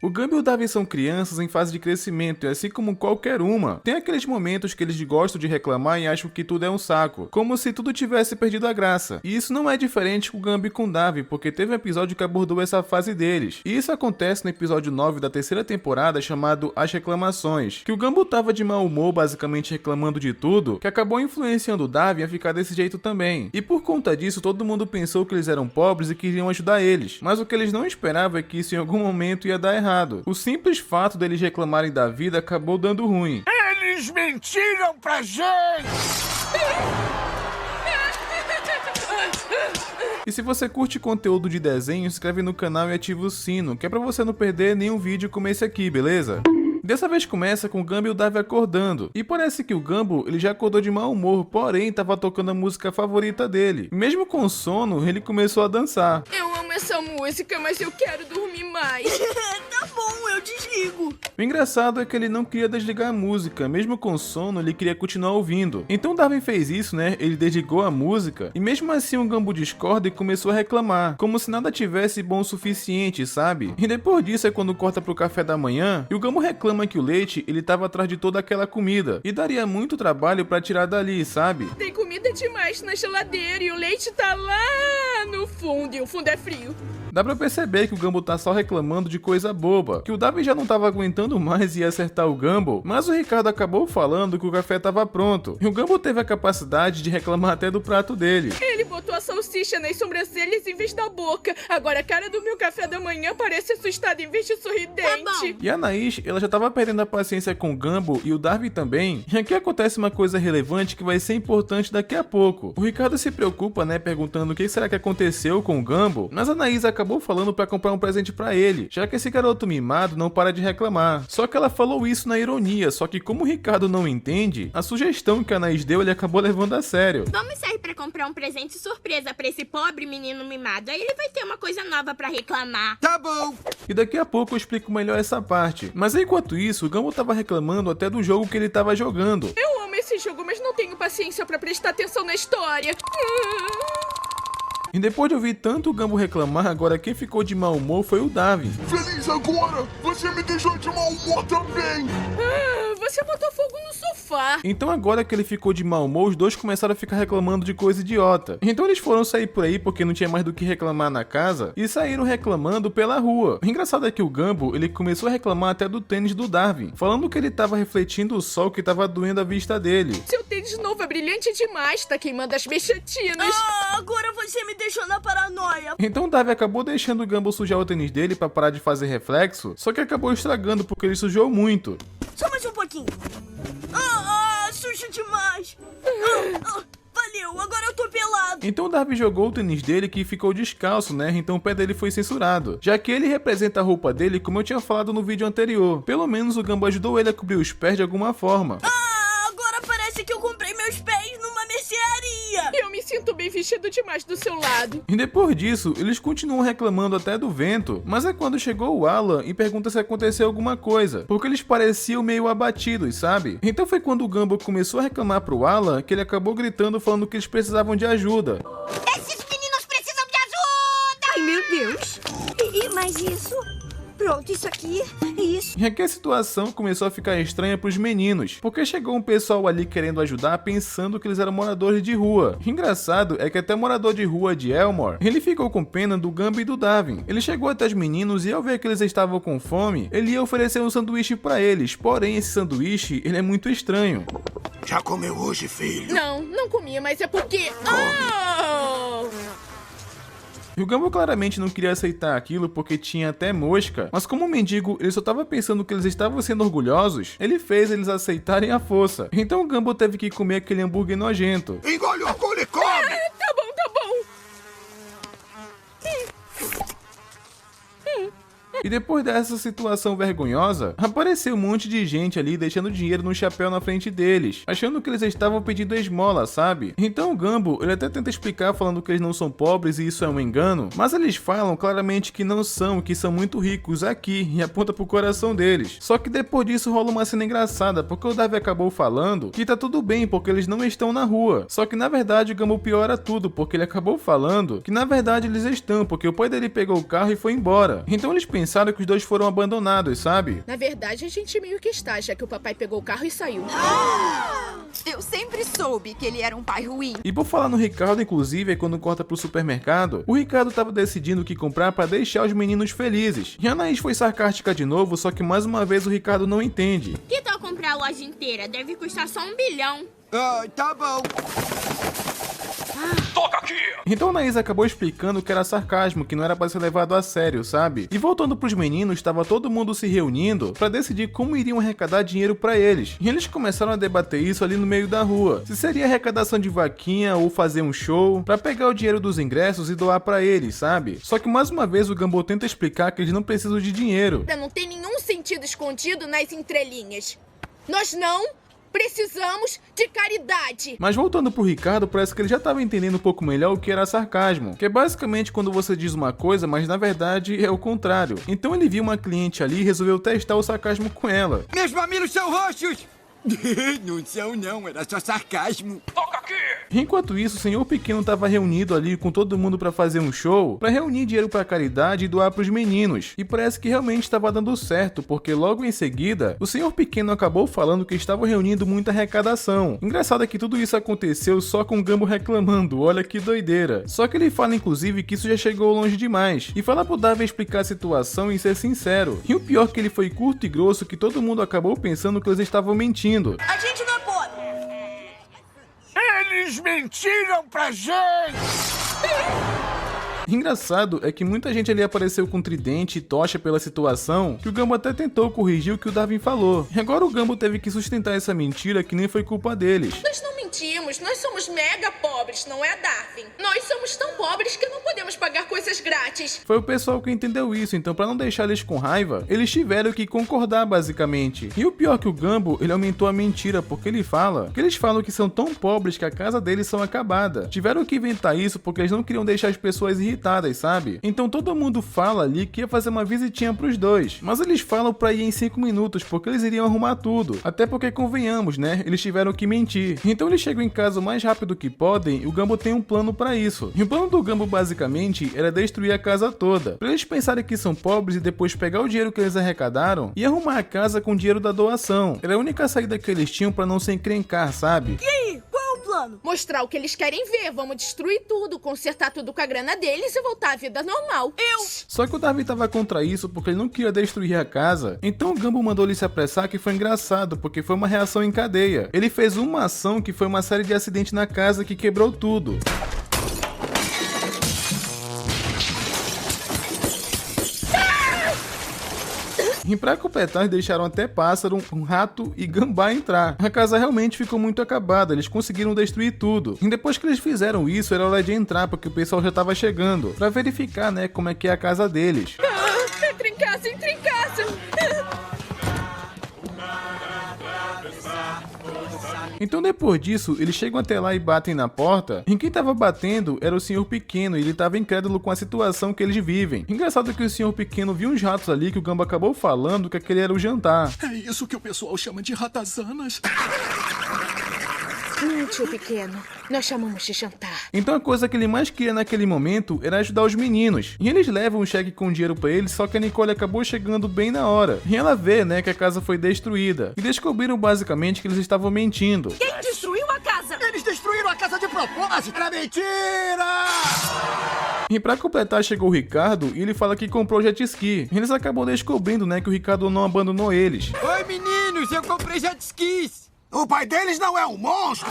O Gumby e o Darwin são crianças em fase de crescimento e assim como qualquer uma, tem aqueles momentos que eles gostam de reclamar e acham que tudo é um saco, como se tudo tivesse perdido a graça. E isso não é diferente com o Gumby e com o Darwin, porque teve um episódio que abordou essa fase deles. E isso acontece no episódio 9 da terceira temporada, chamado As Reclamações, que o Gumby tava de mau humor, basicamente reclamando de tudo, que acabou influenciando o Darwin a ficar desse jeito também. E por conta disso, todo mundo pensou que eles eram pobres e queriam ajudar eles, mas o que eles não esperavam é que isso em algum momento ia dar errado. O simples fato deles reclamarem da vida acabou dando ruim. Eles mentiram pra gente! E se você curte conteúdo de desenho, se inscreve no canal e ativa o sino, que é pra você não perder nenhum vídeo como esse aqui, beleza? Dessa vez começa com o Gumby e o Darwin acordando, e parece que o Gumbo ele já acordou de mau humor, porém tava tocando a música favorita dele. Mesmo com sono, ele começou a dançar. Eu amo essa música, mas eu quero dormir mais. Tá bom, eu desligo. O engraçado é que ele não queria desligar a música, mesmo com sono ele queria continuar ouvindo. Então Darwin fez isso, né? Ele desligou a música, e mesmo assim o Gumbo discorda e começou a reclamar, como se nada tivesse bom o suficiente, sabe? E depois disso é quando corta pro café da manhã, e o Gumbo reclama que o leite ele tava atrás de toda aquela comida, e daria muito trabalho pra tirar dali, sabe? Tem comida demais na geladeira e o leite tá lá no fundo, e o fundo é frio. Dá pra perceber que o Gumbo tá só reclamando de coisa boba, que o Darwin já não tava aguentando mais e ia acertar o Gumbo, mas o Ricardo acabou falando que o café tava pronto, e o Gumbo teve a capacidade de reclamar até do prato dele. Ele botou a salsicha nas sobrancelhas em vez da boca. Agora a cara do meu café da manhã parece assustada em vez de sorridente. Tá bom. E a Anaís, ela já tava perdendo a paciência com o Gumbo e o Darwin também, e aqui acontece uma coisa relevante que vai ser importante daqui a pouco. O Ricardo se preocupa, né, perguntando o que será que aconteceu com o Gumbo, mas a Anaís acabou falando pra comprar um presente pra ele, já que esse garoto mimado não para de reclamar. Só que ela falou isso na ironia, só que como o Ricardo não entende, a sugestão que a Anaís deu ele acabou levando a sério. Vamos sair pra comprar um presente surpresa pra esse pobre menino mimado. Aí ele vai ter uma coisa nova pra reclamar. Tá bom! E daqui a pouco eu explico melhor essa parte. Mas enquanto isso, o Gumbo tava reclamando até do jogo que ele tava jogando. Eu amo esse jogo, mas não tenho paciência pra prestar atenção na história. E depois de ouvir tanto o Gumbo reclamar, agora quem ficou de mau humor foi o Darwin. Feliz agora! Você me deixou de mau humor também! Você botou fogo no sofá. Então agora que ele ficou de mau humor, os dois começaram a ficar reclamando de coisa idiota. Então eles foram sair por aí porque não tinha mais do que reclamar na casa e saíram reclamando pela rua. O engraçado é que o Gumbo, ele começou a reclamar até do tênis do Darwin, falando que ele tava refletindo o sol que tava doendo a vista dele. Seu tênis novo é brilhante demais, tá queimando as mexetinas. Agora você me deixou na paranoia. Então o Darwin acabou deixando o Gumbo sujar o tênis dele pra parar de fazer reflexo, só que acabou estragando porque ele sujou muito. Só mais um pouquinho. Sujo demais. Valeu, agora eu tô pelado. Então o Darwin jogou o tênis dele que ficou descalço, né? Então o pé dele foi censurado, já que ele representa a roupa dele como eu tinha falado no vídeo anterior. Pelo menos o Gumbo ajudou ele a cobrir os pés de alguma forma. Agora parece que eu comprei meus pés numa mercearia. Eu me sinto bem vestido demais do seu lado. E depois disso, eles continuam reclamando até do vento, mas é quando chegou o Alan e pergunta se aconteceu alguma coisa, porque eles pareciam meio abatidos, sabe? Então foi quando o Gumbo começou a reclamar pro Alan que ele acabou gritando falando que eles precisavam de ajuda. Esses meninos precisam de ajuda. Ai, meu Deus. E mais isso? Pronto, isso aqui, isso. E aqui a situação começou a ficar estranha pros meninos, porque chegou um pessoal ali querendo ajudar pensando que eles eram moradores de rua. O engraçado é que até o morador de rua de Elmore, ele ficou com pena do Gumby e do Darwin. Ele chegou até os meninos e ao ver que eles estavam com fome, ele ia oferecer um sanduíche pra eles, porém esse sanduíche, ele é muito estranho. Já comeu hoje, filho? Não comia, mas é porque... E o Gumbo claramente não queria aceitar aquilo porque tinha até mosca, mas como o mendigo ele só tava pensando que eles estavam sendo orgulhosos, ele fez eles aceitarem a força. Então o Gumbo teve que comer aquele hambúrguer nojento. Engole o orgulho e come! Tá bom. E depois dessa situação vergonhosa, apareceu um monte de gente ali deixando dinheiro no chapéu na frente deles, achando que eles estavam pedindo esmola, sabe? Então o Gumbo, ele até tenta explicar falando que eles não são pobres e isso é um engano, mas eles falam claramente que não são, que são muito ricos aqui e aponta pro coração deles. Só que depois disso rola uma cena engraçada, porque o Darwin acabou falando que tá tudo bem porque eles não estão na rua. Só que na verdade o Gumbo piora tudo, porque ele acabou falando que na verdade eles estão, porque o pai dele pegou o carro e foi embora. Então eles pensam pensaram que os dois foram abandonados, sabe? Na verdade, a gente meio que está, já que o papai pegou o carro e saiu. Eu sempre soube que ele era um pai ruim. E por falar no Ricardo, inclusive, é quando corta pro supermercado, o Ricardo tava decidindo o que comprar pra deixar os meninos felizes. E a Anaís foi sarcástica de novo, só que mais uma vez o Ricardo não entende. Que tal comprar a loja inteira? Deve custar só 1 bilhão. Ah, tá bom. Toca aqui! Então a Anaís acabou explicando que era sarcasmo, que não era pra ser levado a sério, sabe? E voltando pros meninos, tava todo mundo se reunindo pra decidir como iriam arrecadar dinheiro pra eles. E eles começaram a debater isso ali no meio da rua. Se seria arrecadação de vaquinha ou fazer um show, pra pegar o dinheiro dos ingressos e doar pra eles, sabe? Só que mais uma vez o Gumball tenta explicar que eles não precisam de dinheiro. Não tem nenhum sentido escondido nas entrelinhas. Nós não precisamos de caridade. Mas voltando pro Ricardo, parece que ele já tava entendendo um pouco melhor o que era sarcasmo, que é basicamente quando você diz uma coisa, mas na verdade é o contrário. Então ele viu uma cliente ali e resolveu testar o sarcasmo com ela. Meus mamilos são roxos! Não são não, era só sarcasmo. Toca aqui! Enquanto isso, o senhor pequeno tava reunido ali com todo mundo pra fazer um show, pra reunir dinheiro pra caridade e doar pros meninos. E parece que realmente estava dando certo, porque logo em seguida, o senhor pequeno acabou falando que estava reunindo muita arrecadação. Engraçado é que tudo isso aconteceu só com o Gumball reclamando, olha que doideira. Só que ele fala inclusive que isso já chegou longe demais, e fala pro Darwin explicar a situação e ser sincero. E o pior é que ele foi curto e grosso que todo mundo acabou pensando que eles estavam mentindo. A gente não é pobre. Eles mentiram pra gente! Engraçado é que muita gente ali apareceu com tridente e tocha pela situação, que o Gumball até tentou corrigir o que o Darwin falou. E agora o Gumball teve que sustentar essa mentira que nem foi culpa deles. Nós não mentimos, nós somos mega pobres, não é, Darwin? Nós somos tão pobres que não podemos pagar coisas grátis. Foi o pessoal que entendeu isso, então pra não deixar eles com raiva, eles tiveram que concordar basicamente. E o pior é que o Gumball, ele aumentou a mentira, porque ele fala que eles falam que são tão pobres que a casa deles são acabada. Tiveram que inventar isso porque eles não queriam deixar as pessoas irritadas, sabe? Então todo mundo fala ali que ia fazer uma visitinha pros dois, mas eles falam pra ir em 5 minutos porque eles iriam arrumar tudo. Até porque convenhamos, né? Eles tiveram que mentir. Então eles chegam em casa o mais rápido que podem e o Gumball tem um plano pra isso. E o plano do Gumball basicamente era destruir a casa toda, pra eles pensarem que são pobres e depois pegar o dinheiro que eles arrecadaram e arrumar a casa com o dinheiro da doação. Era a única saída que eles tinham pra não se encrencar, sabe? E aí, qual é o plano? Mostrar o que eles querem ver, vamos destruir tudo, consertar tudo com a grana deles e voltar à vida normal. Só que o Darwin tava contra isso porque ele não queria destruir a casa. Então o Gumball mandou ele se apressar, que foi engraçado, porque foi uma reação em cadeia. Ele fez uma ação que foi uma série de acidentes na casa que quebrou tudo. E pra completar, deixaram até pássaro, um rato e gambá entrar. A casa realmente ficou muito acabada, eles conseguiram destruir tudo. E depois que eles fizeram isso, era hora de entrar, porque o pessoal já tava chegando, pra verificar, né, como é que é a casa deles. Entra em casa, entra em casa. Então depois disso, eles chegam até lá e batem na porta, e quem tava batendo era o senhor pequeno, e ele tava incrédulo com a situação que eles vivem. Engraçado que o senhor pequeno viu uns ratos ali que o Gumball acabou falando que aquele era o jantar. É isso que o pessoal chama de ratazanas. Tio pequeno, nós chamamos de jantar. Então a coisa que ele mais queria naquele momento era ajudar os meninos. E eles levam um cheque com dinheiro pra eles, só que a Nicole acabou chegando bem na hora. E ela vê, né, que a casa foi destruída. E descobriram basicamente que eles estavam mentindo. Quem destruiu a casa? Eles destruíram a casa de propósito! Era mentira! E pra completar chegou o Ricardo e ele fala que comprou jet ski. Eles acabam descobrindo, né, que o Ricardo não abandonou eles. Oi meninos, eu comprei jet skis! O pai deles não é um monstro!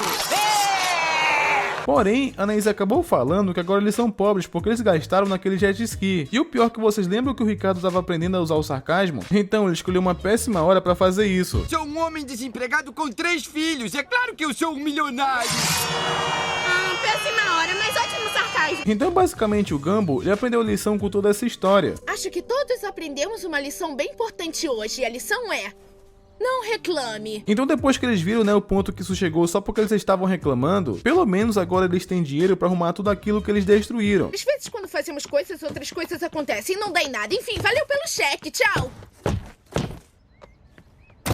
Porém, a Anaís acabou falando que agora eles são pobres porque eles gastaram naquele jet ski. E o pior é que vocês lembram que o Ricardo estava aprendendo a usar o sarcasmo? Então ele escolheu uma péssima hora pra fazer isso. Sou um homem desempregado com 3 filhos. É claro que eu sou um milionário. Péssima hora, mas ótimo sarcasmo. Então basicamente o Gumball ele aprendeu a lição com toda essa história. Acho que todos aprendemos uma lição bem importante hoje, e a lição é: não reclame. Então depois que eles viram, né, o ponto que isso chegou só porque eles estavam reclamando, pelo menos agora eles têm dinheiro pra arrumar tudo aquilo que eles destruíram. Às vezes quando fazemos coisas, outras coisas acontecem e não dá em nada. Enfim, valeu pelo cheque, tchau.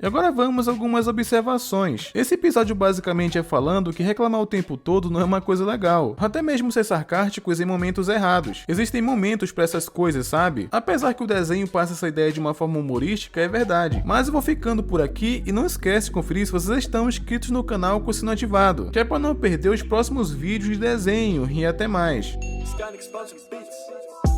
E agora vamos a algumas observações. Esse episódio basicamente é falando que reclamar o tempo todo não é uma coisa legal, até mesmo ser sarcásticos em momentos errados. Existem momentos pra essas coisas, sabe? Apesar que o desenho passa essa ideia de uma forma humorística, é verdade. Mas eu vou ficando por aqui e não esquece de conferir se vocês estão inscritos no canal com o sino ativado, que é pra não perder os próximos vídeos de desenho e até mais. Sonic Explosive Beats.